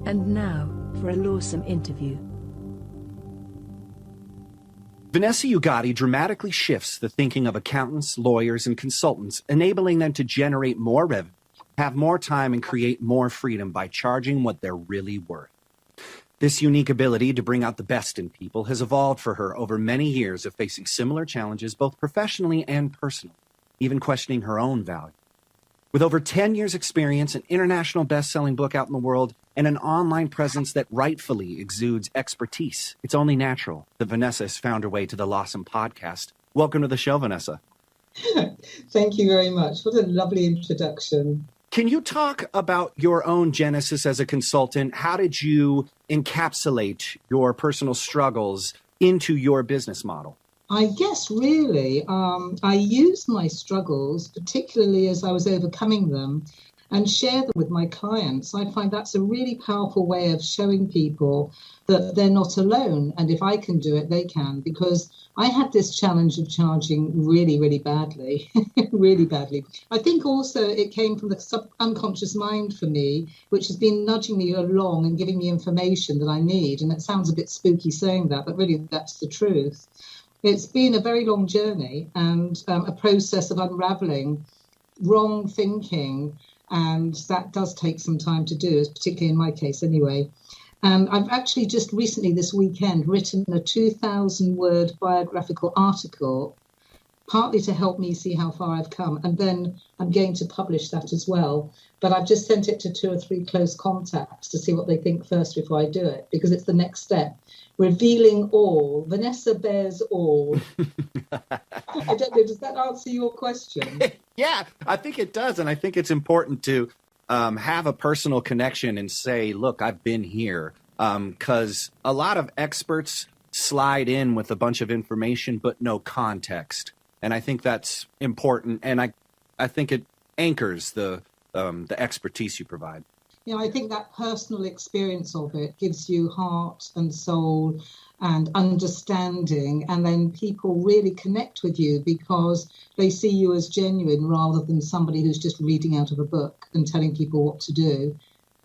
And now, for a lawsome interview. Vanessa Ugatti dramatically shifts the thinking of accountants, lawyers, and consultants, enabling them to generate more revenue, have more time, and create more freedom by charging what they're really worth. This unique ability to bring out the best in people has evolved for her over many years of facing similar challenges, both professionally and personally, even questioning her own value. With over 10 years' experience, an international best-selling book out in the world, and an online presence that rightfully exudes expertise, it's only natural that Vanessa has found her way to the Lawsome podcast. Welcome to the show, Vanessa. Thank you very much. What a lovely introduction. Can you talk about your own genesis as a consultant? How did you encapsulate your personal struggles into your business model? I guess really I used my struggles, particularly as I was overcoming them, and share them with my clients. I find that's a really powerful way of showing people that they're not alone. And if I can do it, they can, because I had this challenge of charging really, really badly, really badly. I think also it came from the unconscious mind for me, which has been nudging me along and giving me information that I need. And it sounds a bit spooky saying that, but really that's the truth. It's been a very long journey and a process of unraveling wrong thinking. And that does take some time to do, particularly in my case anyway. And I've actually just recently this weekend written a 2,000-word biographical article, partly to help me see how far I've come. And then I'm going to publish that as well. But I've just sent it to 2 or 3 close contacts to see what they think first before I do it, because it's the next step. Revealing all. Vanessa bears all. I don't know, does that answer your question? Yeah, I think it does. And I think it's important to have a personal connection and say, look, I've been here. Because a lot of experts slide in with a bunch of information, but no context. And I think that's important. And I think it anchors the expertise you provide. You know, I think that personal experience of it gives you heart and soul and understanding, and then people really connect with you because they see you as genuine rather than somebody who's just reading out of a book and telling people what to do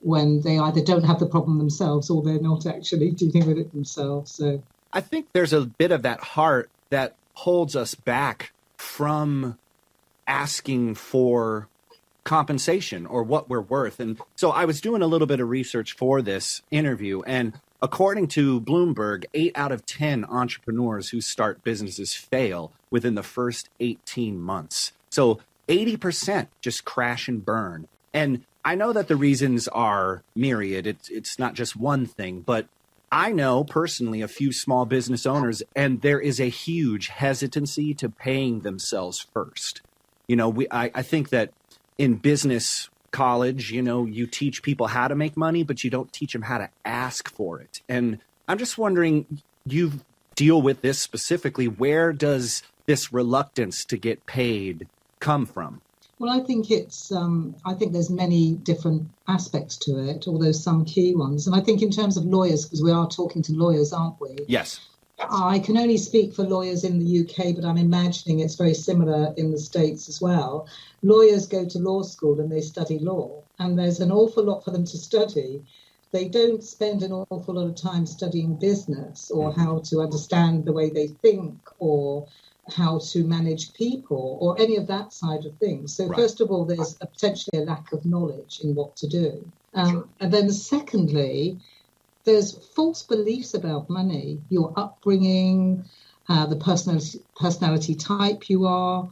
when they either don't have the problem themselves or they're not actually dealing with it themselves. So I think there's a bit of that heart that holds us back from asking for compensation or what we're worth. And so I was doing a little bit of research for this interview, and according to Bloomberg, 8 out of 10 entrepreneurs who start businesses fail within the first 18 months. So 80% just crash and burn. And I know that the reasons are myriad. It's not just one thing, but I know personally a few small business owners, and there is a huge hesitancy to paying themselves first. You know, I think that in business college, you know, you teach people how to make money, but you don't teach them how to ask for it. And I'm just wondering, you deal with this specifically. Where does this reluctance to get paid come from? Well, I think I think there's many different aspects to it, although some key ones. And I think in terms of lawyers, because we are talking to lawyers, aren't we? Yes. I can only speak for lawyers in the UK, but I'm imagining it's very similar in the States as well. Lawyers go to law school and they study law, and there's an awful lot for them to study. They don't spend an awful lot of time studying business or how to understand the way they think or how to manage people or any of that side of things. So First of all, there's potentially a lack of knowledge in what to do. And then secondly, there's false beliefs about money, your upbringing, the personality type you are,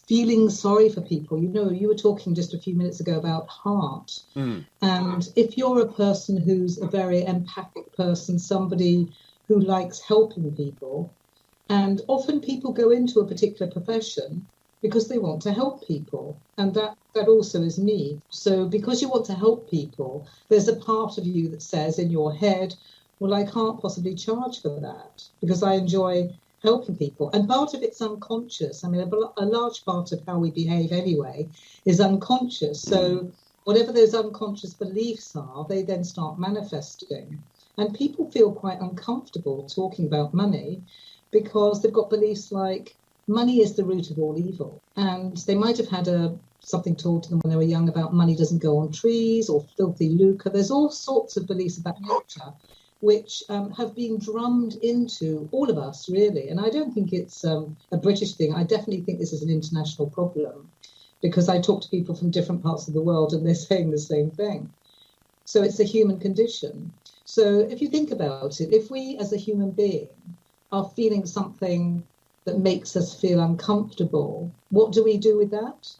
feeling sorry for people. You know, you were talking just a few minutes ago about heart. And if you're a person who's a very empathic person, somebody who likes helping people, and often people go into a particular profession because they want to help people. And that also is me. So because you want to help people, there's a part of you that says in your head, well, I can't possibly charge for that because I enjoy helping people. And part of it's unconscious. I mean, a large part of how we behave anyway is unconscious. So whatever those unconscious beliefs are, they then start manifesting. And people feel quite uncomfortable talking about money because they've got beliefs like, money is the root of all evil. And they might have had something told to them when they were young about money doesn't go on trees or filthy lucre. There's all sorts of beliefs of that nature which have been drummed into all of us, really. And I don't think it's a British thing. I definitely think this is an international problem, because I talk to people from different parts of the world and they're saying the same thing. So it's a human condition. So if you think about it, if we as a human being are feeling something that makes us feel uncomfortable, what do we do with that?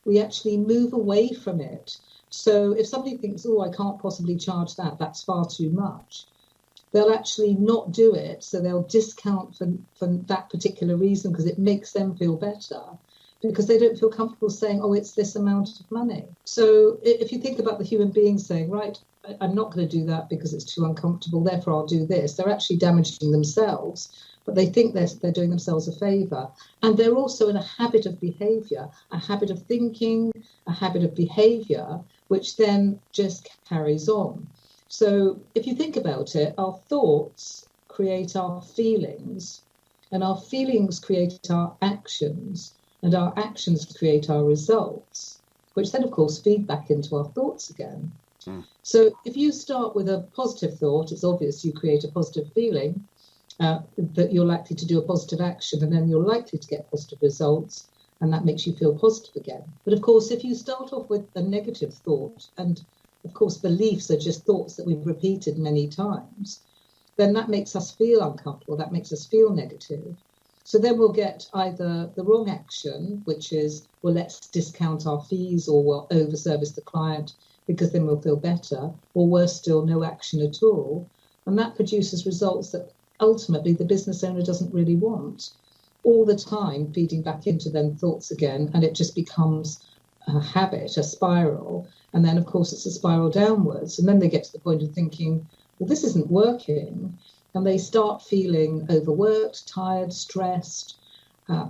We actually move away from it. So if somebody thinks, oh, I can't possibly charge that, that's far too much, they'll actually not do it. So they'll discount for that particular reason because it makes them feel better, because they don't feel comfortable saying, oh, it's this amount of money. So if you think about the human being saying, right, I'm not going to do that because it's too uncomfortable, therefore I'll do this, they're actually damaging themselves, but they think they're doing themselves a favour. And they're also in a habit of behaviour, a habit of thinking, a habit of behaviour, which then just carries on. So if you think about it, our thoughts create our feelings, and our feelings create our actions, and our actions create our results, which then, of course, feed back into our thoughts again. So if you start with a positive thought, it's obvious you create a positive feeling, that you're likely to do a positive action, and then you're likely to get positive results, and that makes you feel positive again. But of course, if you start off with a negative thought, and of course beliefs are just thoughts that we've repeated many times, then that makes us feel uncomfortable, that makes us feel negative. So then we'll get either the wrong action, which is, well, let's discount our fees, or we'll over-service the client because then we'll feel better, or worse still, no action at all. And that produces results that ultimately the business owner doesn't really want, all the time feeding back into them thoughts again, and it just becomes a habit, a spiral. And then, of course, it's a spiral downwards. And then they get to the point of thinking, well, this isn't working. And they start feeling overworked, tired, stressed,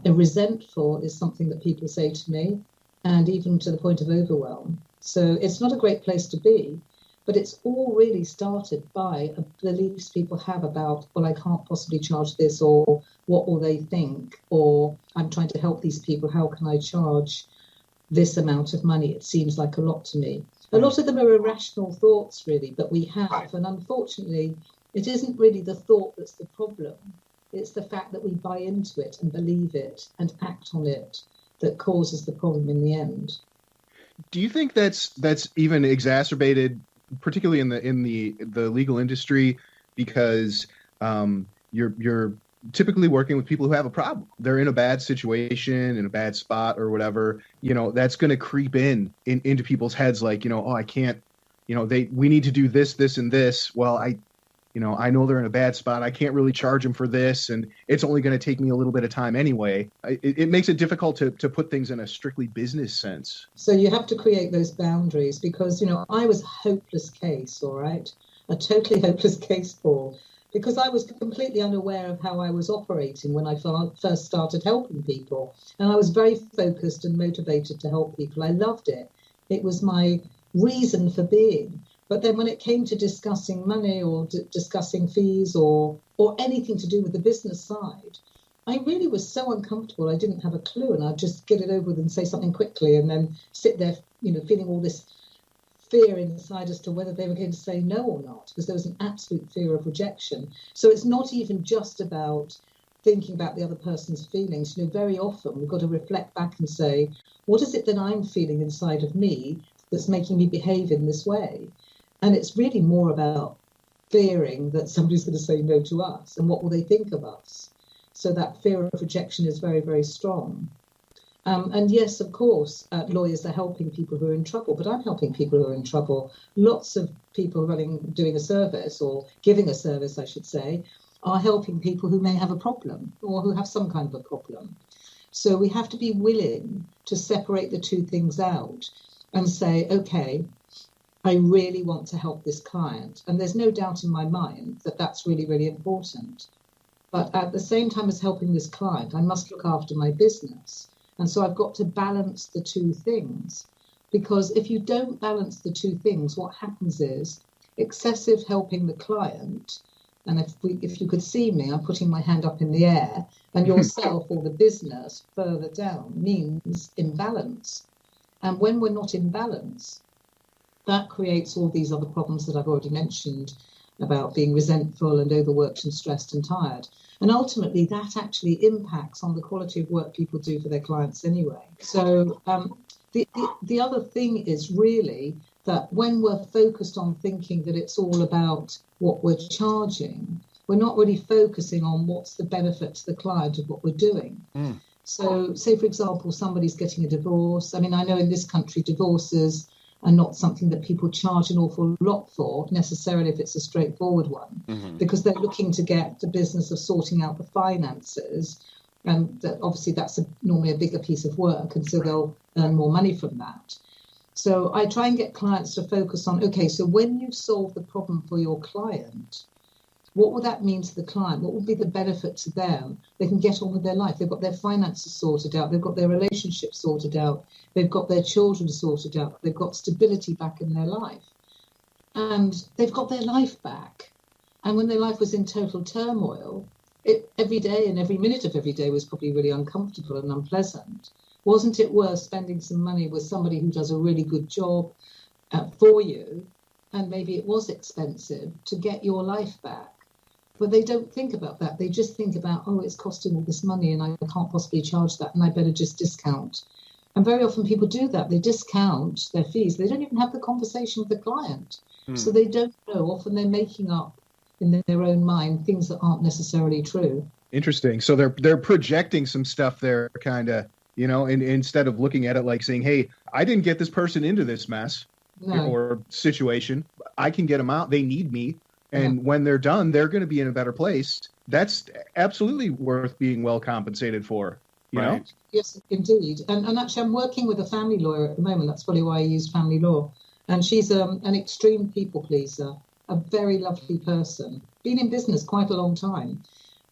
resentful is something that people say to me, and even to the point of overwhelm. So it's not a great place to be, but it's all really started by beliefs people have about, well, I can't possibly charge this, or what will they think, or I'm trying to help these people, how can I charge this amount of money? It seems like a lot to me. A lot of them are irrational thoughts, really, but we have, and unfortunately, it isn't really the thought that's the problem. It's the fact that we buy into it and believe it and act on it that causes the problem in the end. Do you think that's even exacerbated, particularly in the legal industry, because you're typically working with people who have a problem? They're in a bad situation, in a bad spot, or whatever. That's going to creep into people's heads, like, oh, I can't. We need to do this, this, and this. Well, I know they're in a bad spot. I can't really charge them for this, and it's only going to take me a little bit of time anyway. It makes it difficult to put things in a strictly business sense. So you have to create those boundaries, because, I was a hopeless case, all right? A totally hopeless case, Paul, because I was completely unaware of how I was operating when I first started helping people. And I was very focused and motivated to help people. I loved it. It was my reason for being. But then when it came to discussing money, or discussing fees, or anything to do with the business side, I really was so uncomfortable. I didn't have a clue, and I'd just get it over with and say something quickly, and then sit there, feeling all this fear inside as to whether they were going to say no or not, because there was an absolute fear of rejection. So it's not even just about thinking about the other person's feelings. Very often we've got to reflect back and say, what is it that I'm feeling inside of me that's making me behave in this way? And it's really more about fearing that somebody's going to say no to us, and what will they think of us? So that fear of rejection is very, very strong. And yes, of course, lawyers are helping people who are in trouble, but I'm helping people who are in trouble. Lots of people doing a service, or giving a service, I should say, are helping people who may have a problem, or who have some kind of a problem. So we have to be willing to separate the two things out and say, okay, I really want to help this client. And there's no doubt in my mind that that's really, really important. But at the same time as helping this client, I must look after my business. And so I've got to balance the two things. Because if you don't balance the two things, what happens is excessive helping the client And if you could see me, I'm putting my hand up in the air, and yourself or the business further down means imbalance. And when we're not in balance, that creates all these other problems that I've already mentioned about being resentful and overworked and stressed and tired. And ultimately, that actually impacts on the quality of work people do for their clients anyway. So the other thing is really that when we're focused on thinking that it's all about what we're charging, we're not really focusing on what's the benefit to the client of what we're doing. So say, for example, somebody's getting a divorce. I mean, I know in this country, divorces are not something that people charge an awful lot for necessarily if it's a straightforward one, because they're looking to get the business of sorting out the finances. And obviously that's normally a bigger piece of work, and so they'll earn more money from that. So I try and get clients to focus on, okay, so when you solve the problem for your client, what will that mean to the client? What will be the benefit to them? They can get on with their life. They've got their finances sorted out. They've got their relationships sorted out. They've got their children sorted out. They've got stability back in their life. And they've got their life back. And when their life was in total turmoil, every day and every minute of every day was probably really uncomfortable and unpleasant. Wasn't it worth spending some money with somebody who does a really good job for you? And maybe it was expensive to get your life back. But they don't think about that. They just think about, oh, it's costing all this money and I can't possibly charge that and I better just discount. And very often people do that. They discount their fees. They don't even have the conversation with the client. So they don't know. Often they're making up in their own mind things that aren't necessarily true. Interesting. So they're projecting some stuff there, kind of, you know, and instead of looking at it like saying, hey, I didn't get this person into this mess or situation. I can get them out. They need me. And when they're done, they're going to be in a better place. That's absolutely worth being well compensated for, you know? Yes, indeed. And actually, I'm working with a family lawyer at the moment. That's probably why I use family law. And she's an extreme people pleaser, a very lovely person, been in business quite a long time.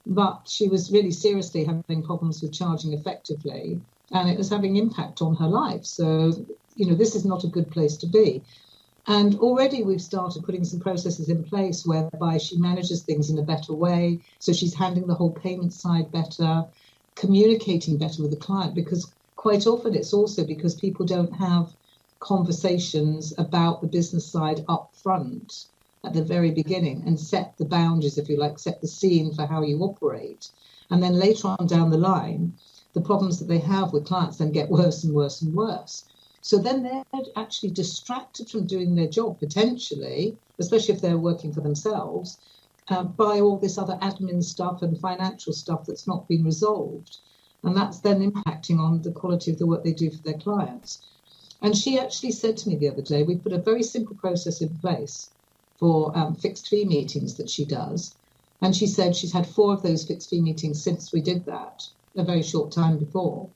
But she was really seriously having problems with charging effectively, and it was having impact on her life. So, you know, this is not a good place to be. And already we've started putting some processes in place whereby she manages things in a better way. So she's handling the whole payment side better, communicating better with the client, because quite often it's also because people don't have conversations about the business side up front at the very beginning and set the boundaries, if you like, set the scene for how you operate. And then later on down the line, the problems that they have with clients then get worse and worse and worse. So then they're actually distracted from doing their job, potentially, especially if they're working for themselves, by all this other admin stuff and financial stuff that's not been resolved. And that's then impacting on the quality of the work they do for their clients. And she actually said to me the other day, we put a very simple process in place for fixed fee meetings that she does. And she said she's had 4 of those fixed fee meetings since we did that, a very short time before.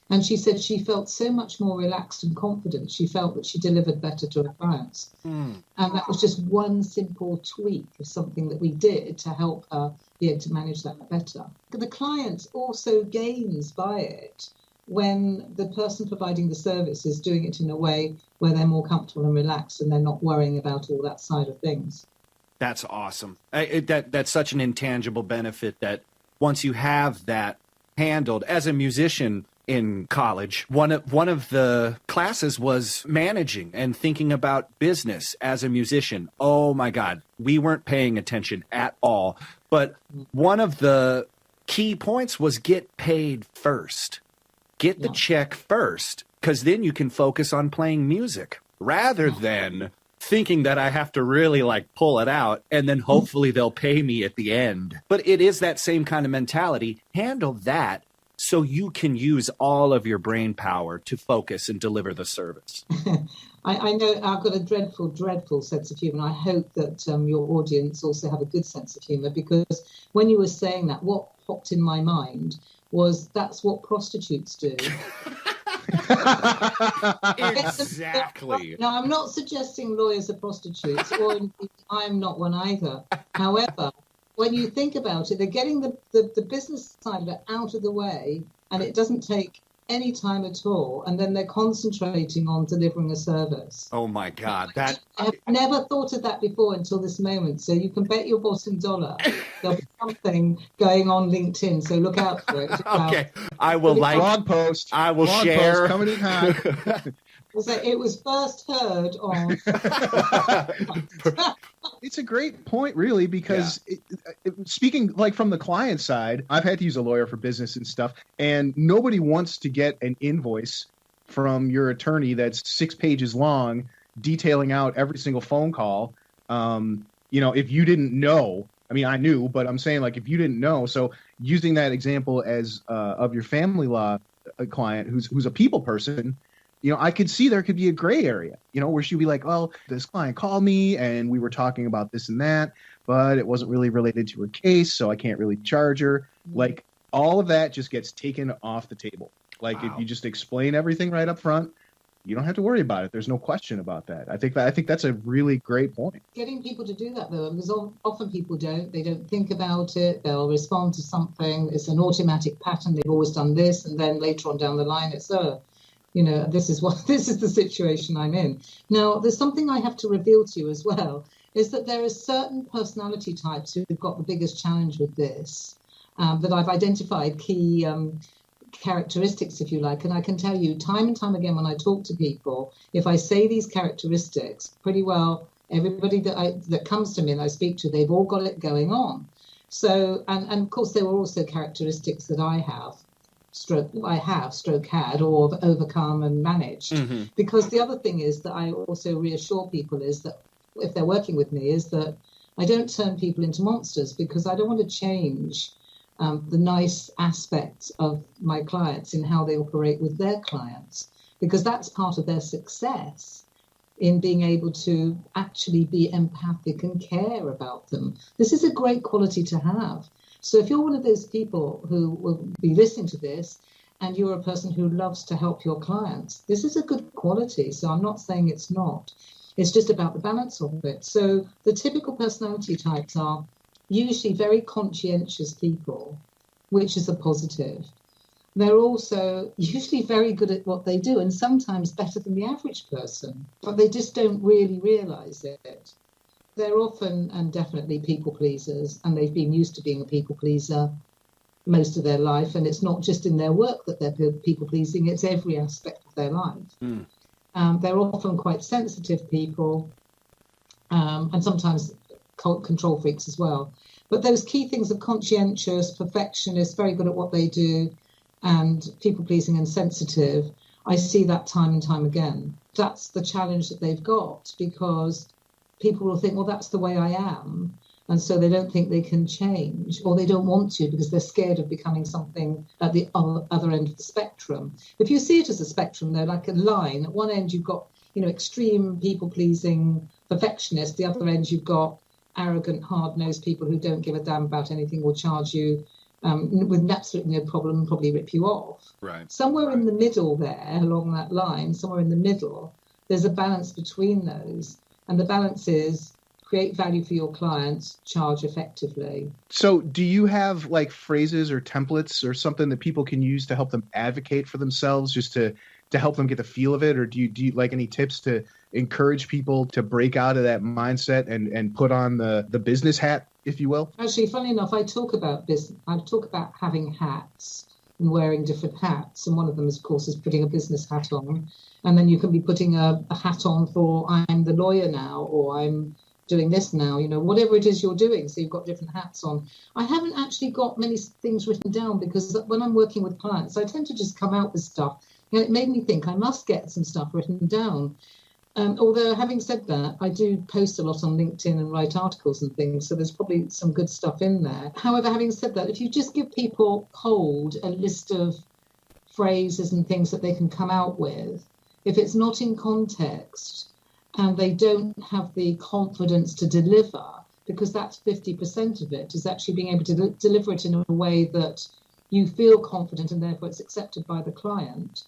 And she said she felt so much more relaxed and confident. She felt that she delivered better to her clients. And that was just one simple tweak of something that we did to help her be able to manage that better. The client also gains by it when the person providing the service is doing it in a way where they're more comfortable and relaxed and they're not worrying about all that side of things. That's awesome. That's such an intangible benefit that once you have that handled, as a musician in college, one of the classes was managing and thinking about business as a musician. Oh my God, we weren't paying attention at all. But one of the key points was get paid first. Get the check first, because then you can focus on playing music rather than thinking that I have to really like pull it out and then hopefully they'll pay me at the end. But it is that same kind of mentality. Handle that so you can use all of your brain power to focus and deliver the service. I know I've got a dreadful, dreadful sense of humour. I hope that your audience also have a good sense of humour, because when you were saying that, what popped in my mind was that's what prostitutes do. Exactly. Now, I'm not suggesting lawyers are prostitutes, or indeed I'm not one either. However, when you think about it, they're getting the business side of it out of the way, and it doesn't take any time at all, and then they're concentrating on delivering a service. Oh my God, I've never thought of that before until this moment. So you can bet your bottom dollar there'll be something going on LinkedIn. So look out for it. Okay, I will blog post. I will blog share. Post coming in hot. It was first heard on. It's a great point, really, because speaking like from the client side, I've had to use a lawyer for business and stuff, and nobody wants to get an invoice from your attorney that's 6 pages long, detailing out every single phone call. If you didn't know, I mean, I knew, but I'm saying like if you didn't know. So using that example as of your family law client who's a people person. I could see there could be a gray area, where she'd be like, well, this client called me and we were talking about this and that, but it wasn't really related to her case, so I can't really charge her. Like all of that just gets taken off the table. Like if you just explain everything right up front, you don't have to worry about it. There's no question about that. I think that's a really great point. Getting people to do that, though, because often people don't. They don't think about it. They'll respond to something. It's an automatic pattern. They've always done this, and then later on down the line, it's this is the situation I'm in. Now, there's something I have to reveal to you as well, is that there are certain personality types who've got the biggest challenge with this, that I've identified key characteristics, if you like. And I can tell you time and time again when I talk to people, if I say these characteristics, pretty well everybody that comes to me and I speak to, they've all got it going on. So, and of course, there were also characteristics that I have, stroke had, or overcome and managed. Mm-hmm. Because the other thing is that I also reassure people is that if they're working with me is that I don't turn people into monsters, because I don't want to change the nice aspects of my clients in how they operate with their clients, because that's part of their success in being able to actually be empathic and care about them. This is a great quality to have. So if you're one of those people who will be listening to this and you're a person who loves to help your clients, this is a good quality. So I'm not saying it's not. It's just about the balance of it. So the typical personality types are usually very conscientious people, which is a positive. They're also usually very good at what they do, and sometimes better than the average person, but they just don't really realize it. They're often and definitely people pleasers, and they've been used to being a people pleaser most of their life. And it's not just in their work that they're people pleasing, it's every aspect of their life. They're often quite sensitive people, and sometimes control freaks as well. But those key things of conscientious, perfectionist, very good at what they do, and people pleasing and sensitive, I see that time and time again. That's the challenge that they've got, because people will think, well, that's the way I am. And so they don't think they can change, or they don't want to because they're scared of becoming something at the other end of the spectrum. If you see it as a spectrum, though, like a line, at one end you've got, extreme people-pleasing perfectionists. The other end you've got arrogant, hard-nosed people who don't give a damn about anything, will charge you with absolutely no problem and probably rip you off. Right. Somewhere in the middle there, along that line, somewhere in the middle, there's a balance between those. And the balance is create value for your clients, charge effectively. So do you have like phrases or templates or something that people can use to help them advocate for themselves, just to help them get the feel of it? Or do you like any tips to encourage people to break out of that mindset and put on the business hat, if you will? Actually, funny enough, I talk about business. I talk about having hats and wearing different hats. And one of them, of course, is putting a business hat on. And then you can be putting a hat on for I'm the lawyer now, or I'm doing this now, whatever it is you're doing. So you've got different hats on. I haven't actually got many things written down, because when I'm working with clients, I tend to just come out with stuff. It made me think I must get some stuff written down. Although having said that, I do post a lot on LinkedIn and write articles and things, so there's probably some good stuff in there. However, having said that, if you just give people cold a list of phrases and things that they can come out with, if it's not in context and they don't have the confidence to deliver, because that's 50% of it, is actually being able to deliver it in a way that you feel confident and therefore it's accepted by the client,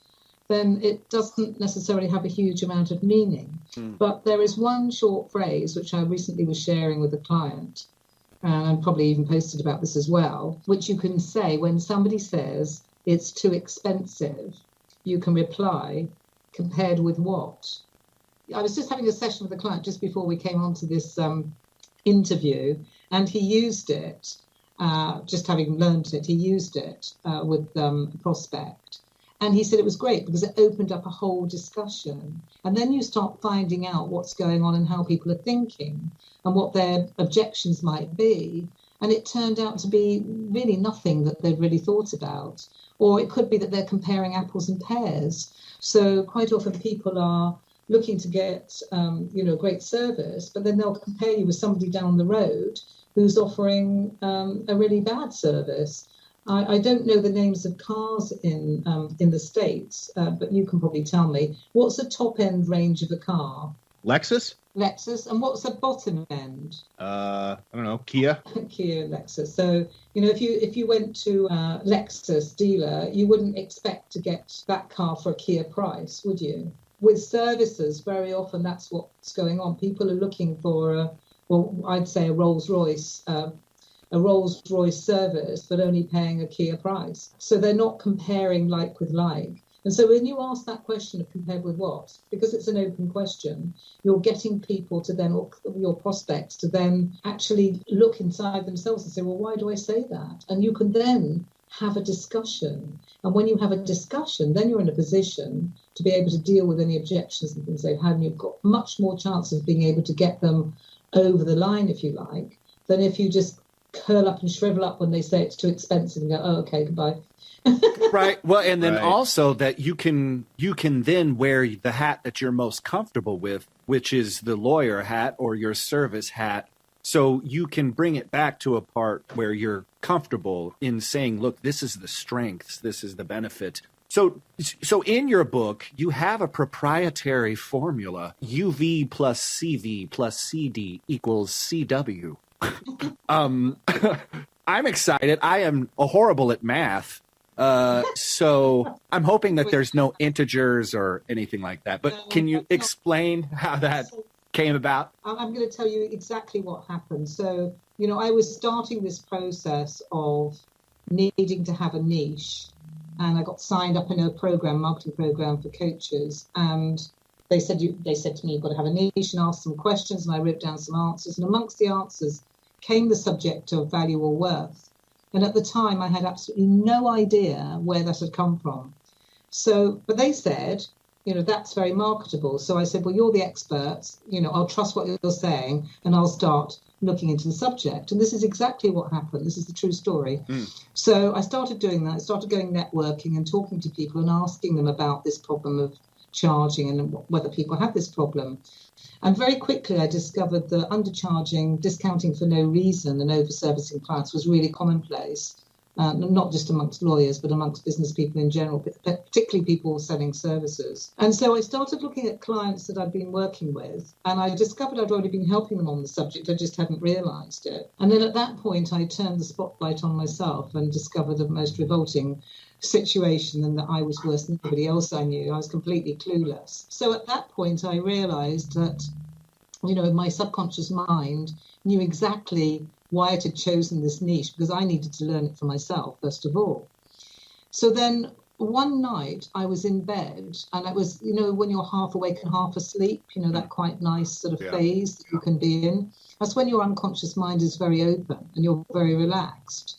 then it doesn't necessarily have a huge amount of meaning. But there is one short phrase, which I recently was sharing with a client, and probably even posted about this as well, which you can say when somebody says it's too expensive. you can reply compared with what. I was just having a session with a client just before we came on to this interview, and he used it, just having learned it, he used it with a prospect. And he said it was great because it opened up a whole discussion. And then you start finding out what's going on and how people are thinking and what their objections might be. And it turned out to be really nothing that they'd really thought about. Or it could be that they're comparing apples and pears. So quite often people are looking to get, great service, but then they'll compare you with somebody down the road who's offering a really bad service. I don't know the names of cars in the States, but you can probably tell me. What's the top end range of a car? Lexus. And what's the bottom end? I don't know, Kia. Kia, Lexus. So, if you went to a Lexus dealer, you wouldn't expect to get that car for a Kia price, would you? With services, very often that's what's going on. People are looking for I'd say a Rolls-Royce service, but only paying a Kia price. So they're not comparing like with like. And so when you ask that question of compared with what, because it's an open question, you're getting people to then, or your prospects to then actually look inside themselves and say, well, why do I say that? And you can then have a discussion. And when you have a discussion, then you're in a position to be able to deal with any objections and things they've had. And you've got much more chance of being able to get them over the line, if you like, than if you just curl up and shrivel up when they say it's too expensive and go, oh, okay, goodbye. Right. Well, and then also that you can then wear the hat that you're most comfortable with, which is the lawyer hat or your service hat. So you can bring it back to a part where you're comfortable in saying, look, this is the strengths, this is the benefit. So in your book, you have a proprietary formula, UV plus CV plus CD equals CW. I'm excited. I am horrible at math. So I'm hoping that there's no integers or anything like that. But can you explain how that came about? I'm going to tell you exactly what happened. So, I was starting this process of needing to have a niche. And I got signed up in a marketing program for coaches. And they said to me, you've got to have a niche, and ask some questions. And I wrote down some answers. And amongst the answers came the subject of value or worth. And at the time, I had absolutely no idea where that had come from. So, but they said, that's very marketable. So I said, well, you're the experts. I'll trust what you're saying, and I'll start looking into the subject. And this is exactly what happened. This is the true story. So I started doing that. I started going networking and talking to people and asking them about this problem of charging and whether people have this problem. And very quickly, I discovered that undercharging, discounting for no reason, and over-servicing clients was really commonplace, not just amongst lawyers, but amongst business people in general, particularly people selling services. And so I started looking at clients that I'd been working with, and I discovered I'd already been helping them on the subject. I just hadn't realised it. And then at that point, I turned the spotlight on myself and discovered the most revolting situation, and that I was worse than anybody else I knew. I was completely clueless. So at that point, I realised that, my subconscious mind knew exactly why it had chosen this niche, because I needed to learn it for myself, first of all. So then one night I was in bed, and it was, when you're half awake and half asleep, that quite nice sort of phase that you can be in. That's when your unconscious mind is very open and you're very relaxed.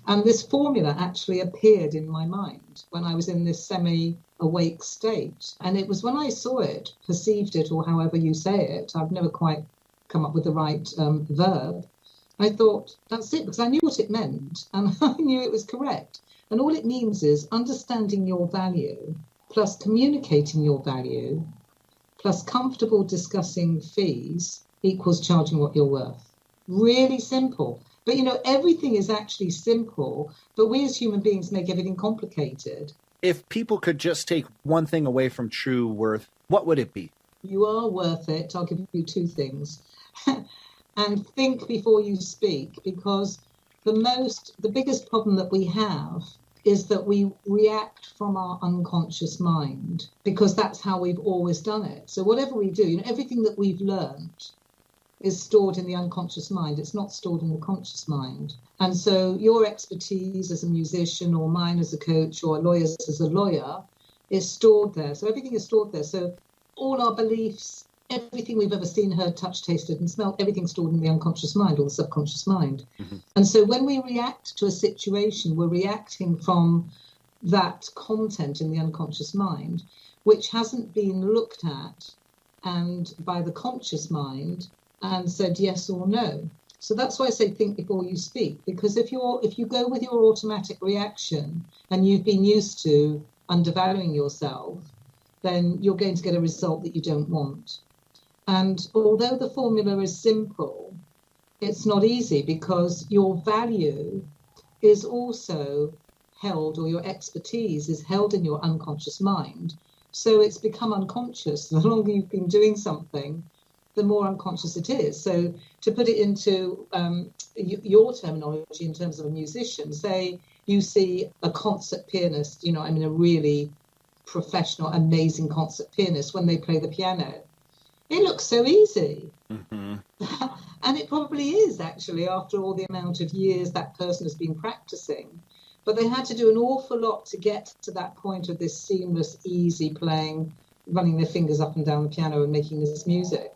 And this formula actually appeared in my mind when I was in this semi-awake state. And it was when I saw it, perceived it, or however you say it, I've never quite come up with the right verb, I thought, that's it, because I knew what it meant, and I knew it was correct. And all it means is understanding your value, plus communicating your value, plus comfortable discussing fees equals charging what you're worth. Really simple. But, everything is actually simple, but we as human beings make everything complicated. If people could just take one thing away from true worth, what would it be? You are worth it. I'll give you two things. And think before you speak, because the biggest problem that we have is that we react from our unconscious mind, because that's how we've always done it. So whatever we do, everything that we've learned is stored in the unconscious mind. It's not stored in the conscious mind. And so your expertise as a musician, or mine as a coach, or lawyers as a lawyer, is stored there. So everything is stored there. So all our beliefs, everything we've ever seen, heard, touched, tasted, and smelled, everything's stored in the unconscious mind or the subconscious mind. Mm-hmm. And so when we react to a situation, we're reacting from that content in the unconscious mind, which hasn't been looked at and by the conscious mind and said yes or no. So that's why I say think before you speak, because if you go with your automatic reaction and you've been used to undervaluing yourself, then you're going to get a result that you don't want. And although the formula is simple, it's not easy, because your value is also held, or your expertise is held in your unconscious mind. So it's become unconscious. The longer you've been doing something, the more unconscious it is. So to put it into your terminology in terms of a musician, say you see a concert pianist, a really professional, amazing concert pianist, when they play the piano, it looks so easy. Mm-hmm. And it probably is, actually, after all the amount of years that person has been practicing. But they had to do an awful lot to get to that point of this seamless, easy playing, running their fingers up and down the piano and making this music.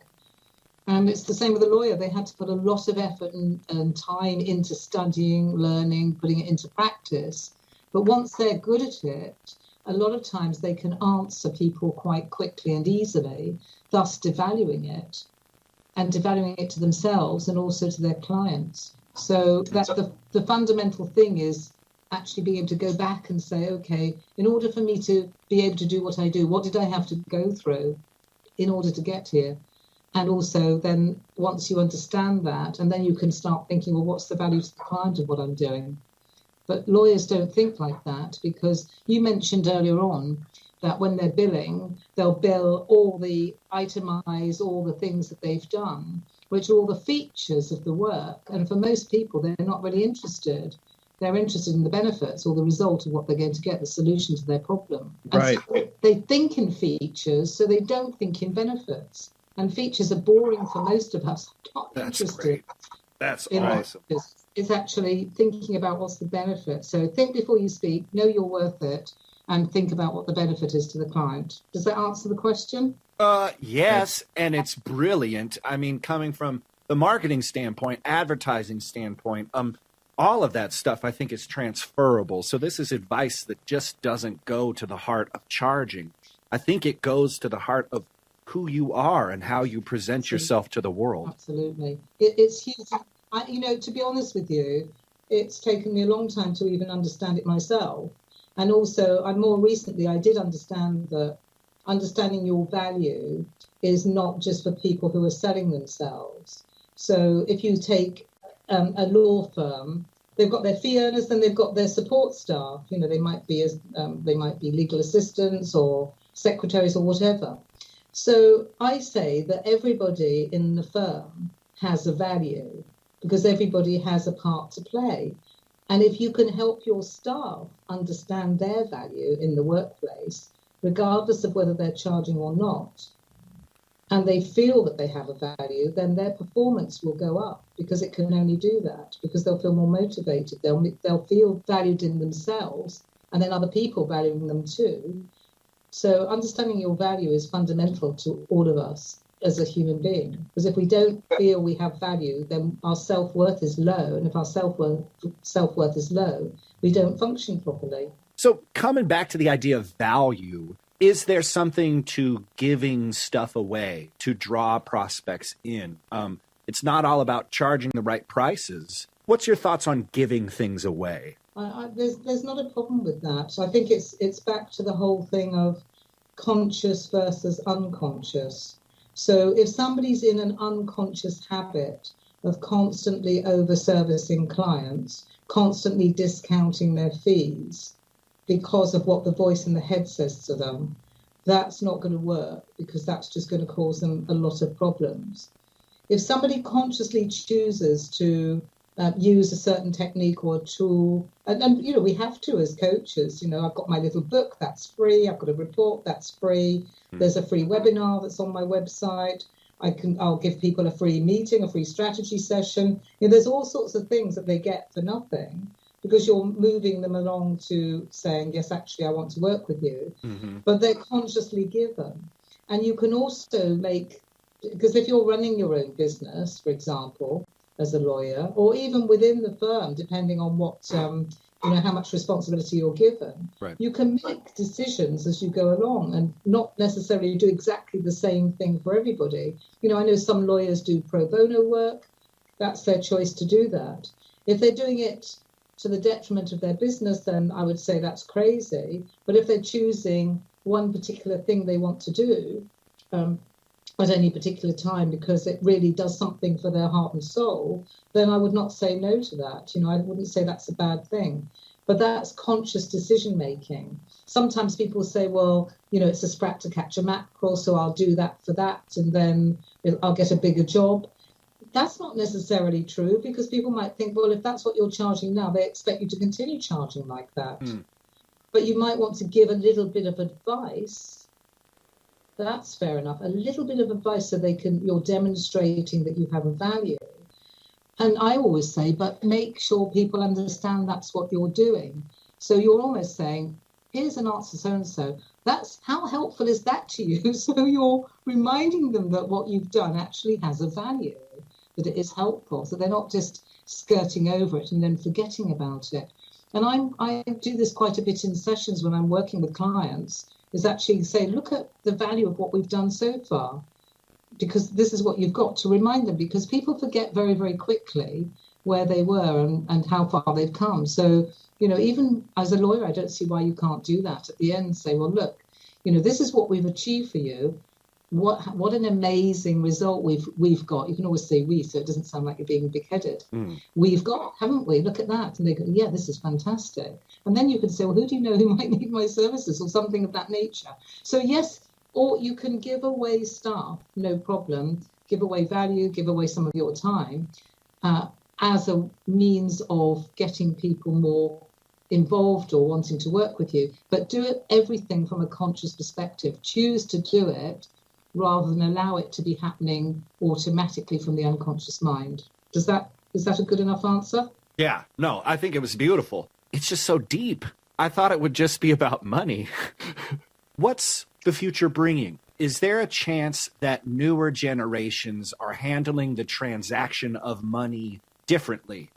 And it's the same with a lawyer. They had to put a lot of effort and time into studying, learning, putting it into practice. But once they're good at it, a lot of times they can answer people quite quickly and easily, thus devaluing it, and devaluing it to themselves and also to their clients. So that's the fundamental thing, is actually being able to go back and say, okay, in order for me to be able to do what I do, what did I have to go through in order to get here? And also then once you understand that, and then you can start thinking, well, what's the value to the client of what I'm doing? But lawyers don't think like that, because you mentioned earlier on that when they're billing, they'll bill all the itemize, all the things that they've done, which are all the features of the work. And for most people, they're not really interested. They're interested in the benefits or the result of what they're going to get, the solution to their problem. Right. So they think in features, so they don't think in benefits. And features are boring for most of us. Not That's interested. great. That's awesome. It's actually thinking about what's the benefit. So think before you speak, know you're worth it, and think about what the benefit is to the client. Does that answer the question? Yes, and it's brilliant. I mean, coming from the marketing standpoint, advertising standpoint, all of that stuff I think is transferable. So this is advice that just doesn't go to the heart of charging. I think it goes to the heart of who you are and how you present yourself to the world. Absolutely. It's huge. To be honest with you, it's taken me a long time to even understand it myself. And also, more recently, I did understand that understanding your value is not just for people who are selling themselves. So if you take a law firm, they've got their fee earners, then they've got their support staff. They might be legal assistants or secretaries or whatever. So I say that everybody in the firm has a value, because everybody has a part to play. And if you can help your staff understand their value in the workplace, regardless of whether they're charging or not, and they feel that they have a value, then their performance will go up, because it can only do that, because they'll feel more motivated. They'll feel valued in themselves, and then other people valuing them too. So understanding your value is fundamental to all of us as a human being, because if we don't feel we have value, then our self-worth is low. And if our self-worth is low, we don't function properly. So coming back to the idea of value, is there something to giving stuff away to draw prospects in? It's not all about charging the right prices. What's your thoughts on giving things away? There's not a problem with that. So I think it's back to the whole thing of conscious versus unconscious. So if somebody's in an unconscious habit of constantly over-servicing clients, constantly discounting their fees because of what the voice in the head says to them, that's not going to work, because that's just going to cause them a lot of problems. If somebody consciously chooses to use a certain technique or a tool, and we have to as coaches. I've got my little book that's free. I've got a report that's free. There's a free webinar that's on my website. I'll give people a free meeting, a free strategy session. There's all sorts of things that they get for nothing. because you're moving them along to saying, yes, actually, I want to work with you. But they're consciously given. And you can also because if you're running your own business, for example, as a lawyer, or even within the firm, depending on what, how much responsibility you're given, right, you can make decisions as you go along and not necessarily do exactly the same thing for everybody. I know some lawyers do pro bono work. That's their choice to do that. If they're doing it to the detriment of their business, then I would say that's crazy. But if they're choosing one particular thing they want to do at any particular time because it really does something for their heart and soul, then I would not say no to that. I wouldn't say that's a bad thing. But that's conscious decision making. Sometimes people say, well, it's a sprat to catch a mackerel, so I'll do that for that, and then I'll get a bigger job. That's not necessarily true, because people might think, well, if that's what you're charging now, they expect you to continue charging like that. But you might want to give a little bit of advice. That's fair enough. A little bit of advice so you're demonstrating that you have a value. And I always say, but make sure people understand that's what you're doing. So you're almost saying, here's an answer so-and-so. That's how helpful is that to you? So you're reminding them that what you've done actually has a value, that it is helpful. So they're not just skirting over it and then forgetting about it. And I do this quite a bit in sessions when I'm working with clients, is actually say, look at the value of what we've done so far, because this is what you've got to remind them, because people forget very, very quickly where they were and how far they've come. So, even as a lawyer, I don't see why you can't do that at the end. Say, well, look, this is what we've achieved for you. What an amazing result we've got. You can always say we, so it doesn't sound like you're being big-headed. We've got, haven't we? Look at that. And they go, yeah, this is fantastic. And then you can say, well, who do you know who might need my services or something of that nature? So yes, or you can give away stuff, no problem. Give away value, give away some of your time as a means of getting people more involved or wanting to work with you. But do it everything from a conscious perspective. Choose to do it rather than allow it to be happening automatically from the unconscious mind. Is that a good enough answer? Yeah, no, I think it was beautiful. It's just so deep. I thought it would just be about money. What's the future bringing? Is there a chance that newer generations are handling the transaction of money differently?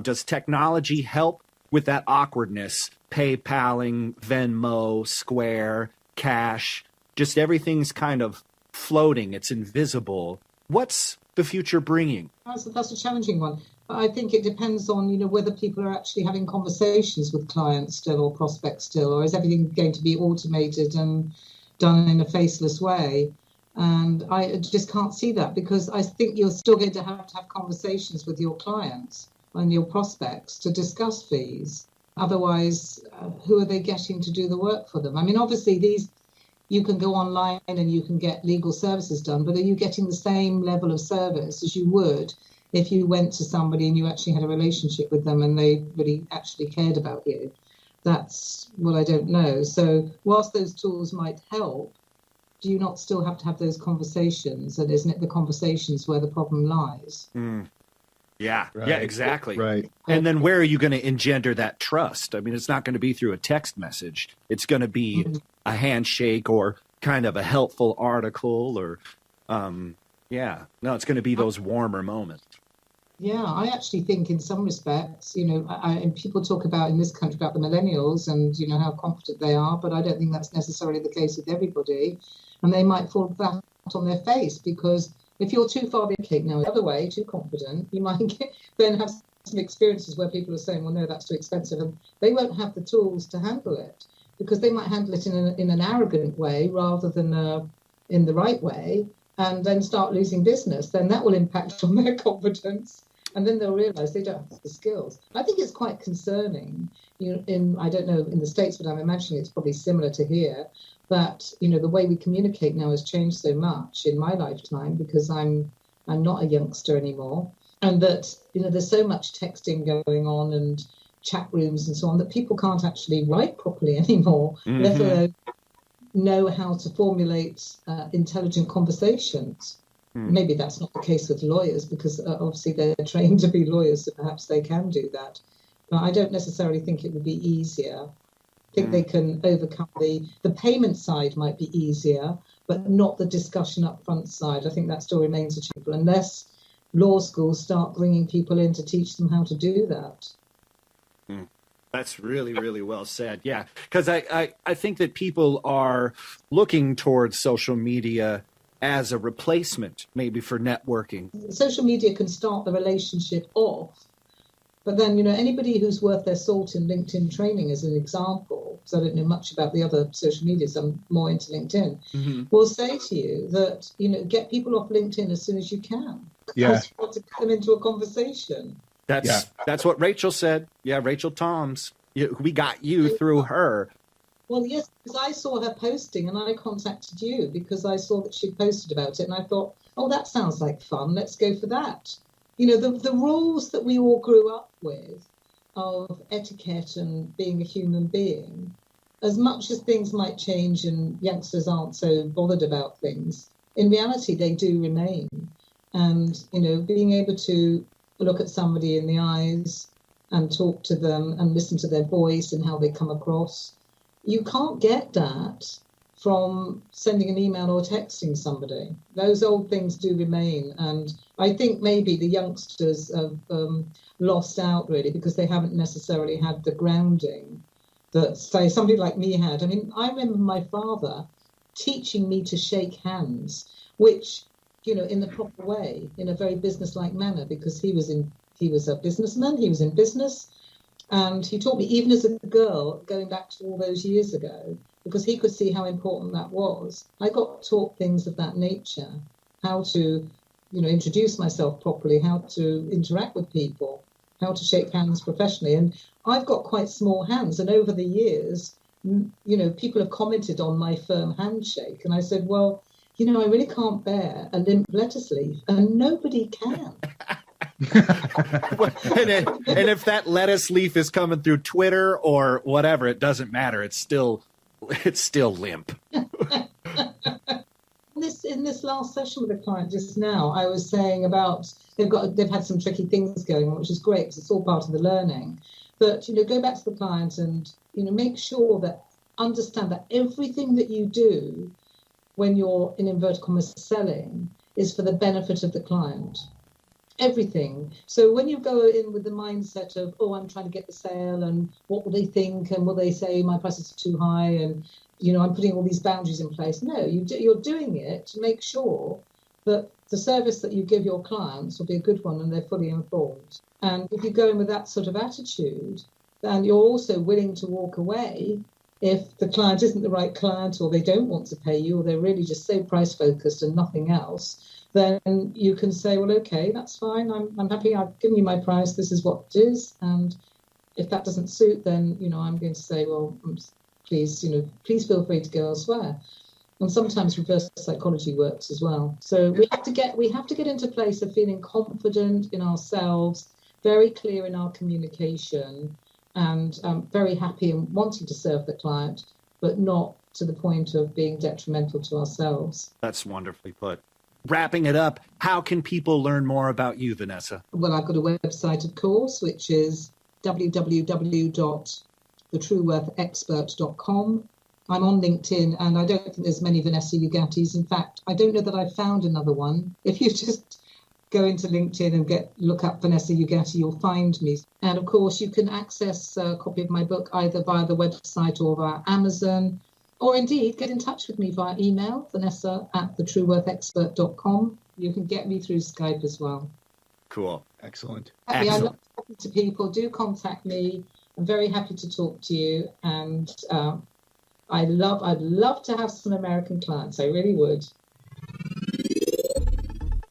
Does technology help with that awkwardness? PayPaling, Venmo, Square, Cash, just everything's kind of floating. It's invisible. What's the future bringing? That's a challenging one. I think it depends on, whether people are actually having conversations with clients still or prospects still, or is everything going to be automated and done in a faceless way? And I just can't see that, because I think you're still going to have conversations with your clients and your prospects to discuss fees. Otherwise, who are they getting to do the work for them? I mean, obviously, you can go online and you can get legal services done, but are you getting the same level of service as you would if you went to somebody and you actually had a relationship with them and they really actually cared about you? That's what I don't know. So whilst those tools might help, do you not still have to have those conversations? And isn't it the conversations where the problem lies? Yeah, right. Yeah, exactly. Right. And then where are you going to engender that trust? I mean, it's not going to be through a text message. It's going to be a handshake or kind of a helpful article or, it's going to be those warmer moments. Yeah, I actually think in some respects, and people talk about in this country about the millennials and, how confident they are, but I don't think that's necessarily the case with everybody. And they might fall flat on their face, because if you're too far the other way, too confident, you might then have some experiences where people are saying, well, no, that's too expensive. And they won't have the tools to handle it, because they might handle it in an arrogant way rather than in the right way, and then start losing business. Then that will impact on their confidence. And then they'll realise they don't have the skills. I think it's quite concerning. I don't know in the States, but I'm imagining it's probably similar to here. But the way we communicate now has changed so much in my lifetime, because I'm not a youngster anymore, and that there's so much texting going on and chat rooms and so on that people can't actually write properly anymore, let alone know how to formulate intelligent conversations. Maybe that's not the case with lawyers, because obviously they're trained to be lawyers, so perhaps they can do that. But I don't necessarily think it would be easier. I think they can overcome the payment side might be easier, but not the discussion up front side. I think that still remains a challenge unless law schools start bringing people in to teach them how to do that. That's really, really well said. Yeah, because I think that people are looking towards social media as a replacement, maybe, for networking. Social media can start the relationship off, but then, anybody who's worth their salt in LinkedIn training, as an example, because I don't know much about the other social medias, I'm more into LinkedIn, will say to you that, get people off LinkedIn as soon as you can. Yeah. Because you want to get them into a conversation. That's what Rachel said. Yeah, Rachel Toms. We got you through her. Well, yes, because I saw her posting and I contacted you because I saw that she posted about it and I thought, oh, that sounds like fun. Let's go for that. The rules that we all grew up with of etiquette and being a human being, as much as things might change and youngsters aren't so bothered about things, in reality, they do remain. And, being able to look at somebody in the eyes and talk to them and listen to their voice and how they come across, you can't get that from sending an email or texting somebody. Those old things do remain. And I think maybe the youngsters have lost out, really, because they haven't necessarily had the grounding that, say, somebody like me had. I mean, I remember my father teaching me to shake hands, which, in the proper way, in a very business-like manner, because he was a businessman, he was in business. And he taught me, even as a girl, going back to all those years ago, because he could see how important that was. I got taught things of that nature, how to, introduce myself properly, how to interact with people, how to shake hands professionally. And I've got quite small hands. And over the years, people have commented on my firm handshake. And I said, well, I really can't bear a limp lettuce leaf. And nobody can. and if that lettuce leaf is coming through Twitter or whatever, it doesn't matter. It's still limp. In this last session with a client just now, I was saying about they've had some tricky things going on, which is great because it's all part of the learning. But go back to the client and make sure that understand that everything that you do when you're in inverted commas selling is for the benefit of the client. Everything. So when you go in with the mindset of, oh, I'm trying to get the sale and what will they think and will they say my prices are too high and, I'm putting all these boundaries in place. No, you're doing it to make sure that the service that you give your clients will be a good one and they're fully informed. And if you go in with that sort of attitude, then you're also willing to walk away if the client isn't the right client or they don't want to pay you or they're really just so price focused and nothing else. Then you can say, well, okay, that's fine. I'm happy. I've given you my price. This is what it is. And if that doesn't suit, then, I'm going to say, well, please feel free to go elsewhere. And sometimes reverse psychology works as well. So we have to get into a place of feeling confident in ourselves, very clear in our communication, and very happy and wanting to serve the client, but not to the point of being detrimental to ourselves. That's wonderfully put. Wrapping it up, how can people learn more about you, Vanessa? Well, I've got a website, of course, which is www.thetrueworthexpert.com. I'm on LinkedIn, and I don't think there's many Vanessa Ugattis. In fact, I don't know that I've found another one. If you just go into LinkedIn and look up Vanessa Ugatti, you'll find me. And, of course, you can access a copy of my book either via the website or via Amazon. Or indeed, get in touch with me via email, vanessa@thetrueworthexpert.com. You can get me through Skype as well. Cool. Excellent. I love talking to people. Do contact me. I'm very happy to talk to you. And I'd love to have some American clients. I really would.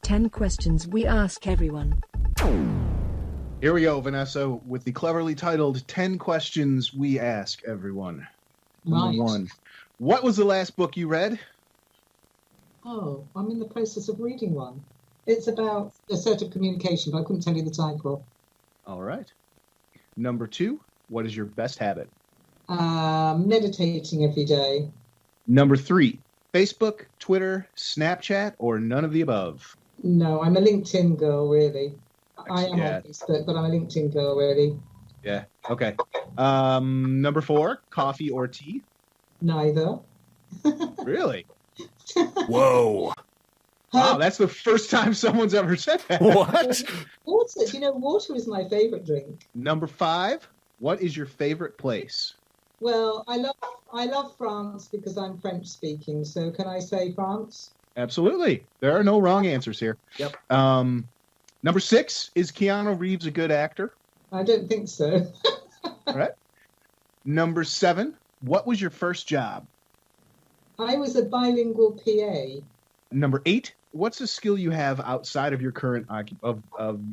10 questions we ask everyone. Here we go, Vanessa, with the cleverly titled 10 questions we ask everyone. Right. Number 1. What was the last book you read? Oh, I'm in the process of reading one. It's about assertive communication, but I couldn't tell you the title. All right. Number 2, what is your best habit? Meditating every day. Number 3, Facebook, Twitter, Snapchat, or none of the above? No, I'm a LinkedIn girl, really. I am Yeah. on Facebook, but I'm a LinkedIn girl, really. Yeah. Okay. Number 4, coffee or tea? Neither. Really? Whoa. Wow, that's the first time someone's ever said that. What? Water. Do you know, water is my favorite drink. Number 5, what is your favorite place? Well, I love France because I'm French speaking. So can I say France? Absolutely. There are no wrong answers here. Yep. Number 6, is Keanu Reeves a good actor? I don't think so. All right. Number 7, what was your first job? I was a bilingual PA. Number 8, what's a skill you have outside of your current of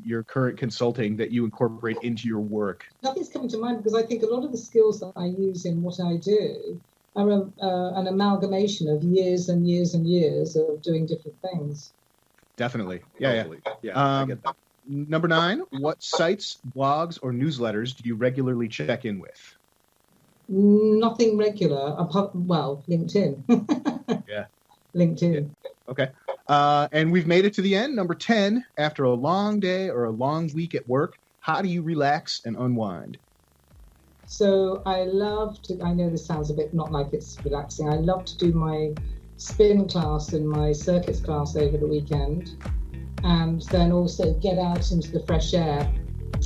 your current consulting that you incorporate into your work? Nothing's coming to mind because I think a lot of the skills that I use in what I do are an amalgamation of years and years and years of doing different things. Definitely. Yeah. Totally. Yeah, I get that. Number 9, what sites, blogs, or newsletters do you regularly check in with? Nothing regular, well, LinkedIn. Yeah. LinkedIn. Yeah. Okay. And we've made it to the end. Number 10, after a long day or a long week at work, how do you relax and unwind? So I know this sounds a bit not like it's relaxing. I love to do my spin class and my circuits class over the weekend, and then also get out into the fresh air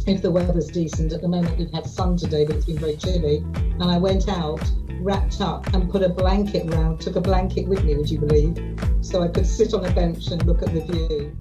if the weather's decent. At the moment we've had sun today, but it's been very chilly, and I went out, wrapped up, and put a blanket round, took a blanket with me, would you believe, so I could sit on a bench and look at the view.